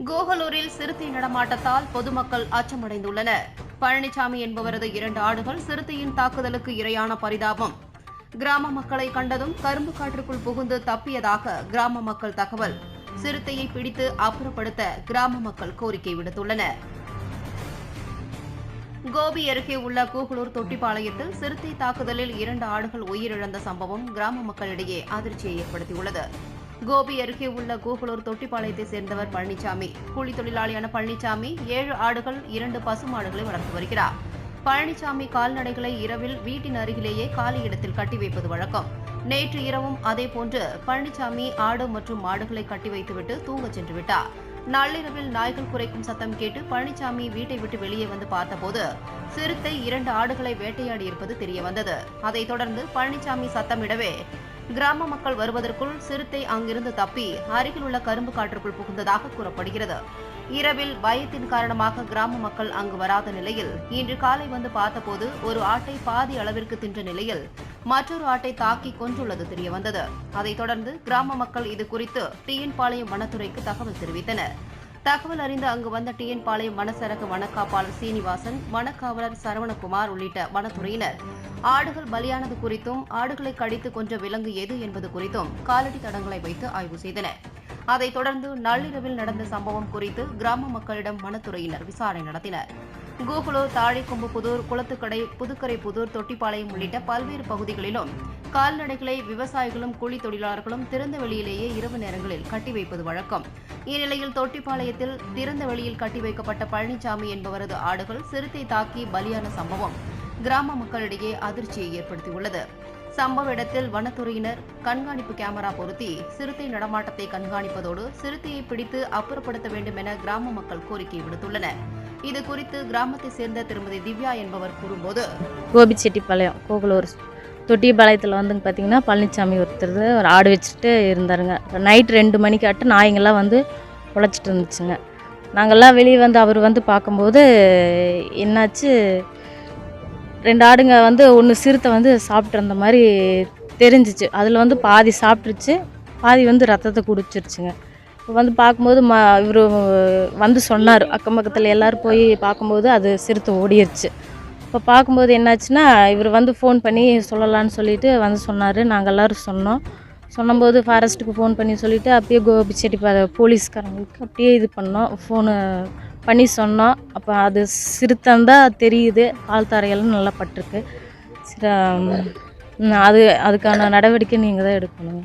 கோகலூரில் சிறுத்தை நடமாட்டத்தால் பொதுமக்கள் அச்சமடைந்துள்ளனர். பழனிசாமி என்பவரது 2 ஆடுகள் சிறுத்தையின் தாக்குதலுக்கு இரையான பரிதாபம். கிராம மக்களை கண்டதும் கரும்பு காற்றுக்குள் புகுந்து தப்பியதாக கிராம மக்கள் தகவல். சிறுத்தையை பிடித்து அப்புறப்படுத்த கிராம மக்கள் கோரிக்கை விடுத்துள்ளனர். கோபி அருகே உள்ள கூகலூர் தொட்டிப்பாளையத்தில் சிறுத்தை தாக்குதலில் 2 ஆடுகள் உயிரிழந்த சம்பவம் கிராம மக்களிடையே அதிர்ச்சியை ஏற்படுத்தியுள்ளது. கோபி அருகே உள்ள கூகலூர் தொட்டிப்பாளையத்தைச் சேர்ந்தவர் பழனிசாமி. கூலி தொழிலாளியான பழனிசாமி 7 ஆடுகள் 2 பசுமாடுகளை வளர்த்து வருகிறார். பழனிசாமி கால்நடைகளை இரவில் வீட்டின் அருகிலேயே காலி இடத்தில் கட்டி வைப்பது வழக்கம். நேற்று இரவும் அதேபோன்று பழனிசாமி ஆடு மற்றும் மாடுகளை கட்டி வைத்துவிட்டு தூங்கச் சென்று விட்டார். நள்ளிரவில் நாய்கள் குரைக்கும் சத்தம் கேட்டு பழனிசாமி வீட்டை விட்டு வெளியே வந்து பார்த்தபோது சிறுத்தை 2 ஆடுகளை வேட்டையாடி இருப்பது தெரியவந்தது. அதைத் தொடர்ந்து பழனிசாமி சத்தமிடவே கிராம மக்கள் வருவதற்குள் சிறுத்தை அங்கிருந்து தப்பி அருகில் உள்ள கரும்பு காற்றுக்குள் புகுந்ததாக கூறப்படுகிறது. இரவில் பயத்தின் காரணமாக கிராம மக்கள் அங்கு வராத நிலையில் இன்று காலை வந்து பார்த்தபோது ஒரு ஆட்டை பாதி அளவிற்கு தின்ற நிலையில் மற்றொரு ஆட்டை தாக்கி கொன்றுள்ளது தெரியவந்தது. அதைத் தொடர்ந்து கிராம மக்கள் இதுகுறித்து டிஎன்பாளையம் வனத்துறைக்கு தகவல் தெரிவித்தனர். தகவல் அறிந்து அங்கு வந்த டிஎன்பாளையம் வனச்சரக வனக்காப்பாளர் சீனிவாசன், வனக்காவலர் சரவணகுமார் உள்ளிட்ட வனத்துறையினர் ஆடுகள் பலியானது குறித்தும் ஆடுகளை கடித்து கொன்ற விலங்கு எது என்பது குறித்தும் காலடி தடங்களை வைத்து ஆய்வு செய்தனர். அதைத் தொடர்ந்து நள்ளிரவில் நடந்த சம்பவம் குறித்து கிராம மக்களிடம் வனத்துறையினர் விசாரணை நடத்தினர். கூகலூர், தாழைக்கொம்பு புதூர், குளத்துக்கடை, புதுக்கரை புதூர், தொட்டிப்பாளையம் உள்ளிட்ட பல்வேறு பகுதிகளிலும் கால்நடைகளை விவசாயிகளும் கூலி தொழிலாளர்களும் திறந்த வெளியிலேயே இரவு நேரங்களில் கட்டி வைப்பது வழக்கம். இந்நிலையில் தொட்டிப்பாளையத்தில் திறந்த வெளியில் கட்டி வைக்கப்பட்ட பழனிசாமி என்பவரது ஆடுகள் சிறுத்தை தாக்கி பலியான சம்பவம் கிராம மக்களிடையே அதிர்ச்சியை ஏற்படுத்தியுள்ளது. சம்பவ இடத்தில் வனத்துறையினர் கண்காணிப்பு கேமரா பொருத்தி சிறுத்தை நடமாட்டத்தை கண்காணிப்பதோடு சிறுத்தையை பிடித்து அப்புறப்படுத்த வேண்டும் என கிராம மக்கள் கோரிக்கை விடுத்துள்ளனர். இதுகுறித்து கிராமத்தை சேர்ந்த திருமதி திவ்யா என்பவர் கூறும்போது, கோபிச்செட்டிப்பாளையம் கோகலூர் தொட்டிப்பாளையத்தில் வந்து பார்த்தீங்கன்னா பழனிசாமி ஒருத்தர் ஒரு ஆடு வச்சுட்டு இருந்தாருங்க. நைட் 2 மணிக்காட்டு நாய்ங்கள்லாம் வந்து உழைச்சிட்டு இருந்துச்சுங்க. நாங்கள்லாம் வெளியே வந்து அவர் வந்து பார்க்கும்போது என்னாச்சு, 2 ஆடுங்க வந்து ஒன்று சிறுத்தை வந்து சாப்பிட்டு இருந்த மாதிரி தெரிஞ்சிச்சு. அதில் வந்து பாதி சாப்பிட்ருச்சு, பாதி வந்து ரத்தத்தை குடிச்சிருச்சுங்க. இப்போ வந்து பார்க்கும்போது இவர் வந்து சொன்னார், அக்கம் பக்கத்தில் எல்லோரும் போய் பார்க்கும்போது அது சிறுத்தை ஓடிடுச்சு. இப்போ பார்க்கும்போது என்னாச்சுன்னா இவர் வந்து ஃபோன் பண்ணி சொல்லலான்னு சொல்லிட்டு வந்து சொன்னார். நாங்கள் எல்லோரும் சொன்னபோது ஃபாரஸ்ட்டுக்கு ஃபோன் பண்ணி சொல்லிவிட்டு அப்படியே கோபிச்செட்டிப்பாளையம் போலீஸ்காரங்களுக்கு அப்படியே இது பண்ணோம், ஃபோனு பண்ணி சொன்னோம். அப்போ அது சிறுத்தைந்தான் தெரியுது, கால் தரையெல்லாம் நல்லா பட்டிருக்கு. அதுக்கான நடவடிக்கை நீங்கள் தான் எடுக்கணும்.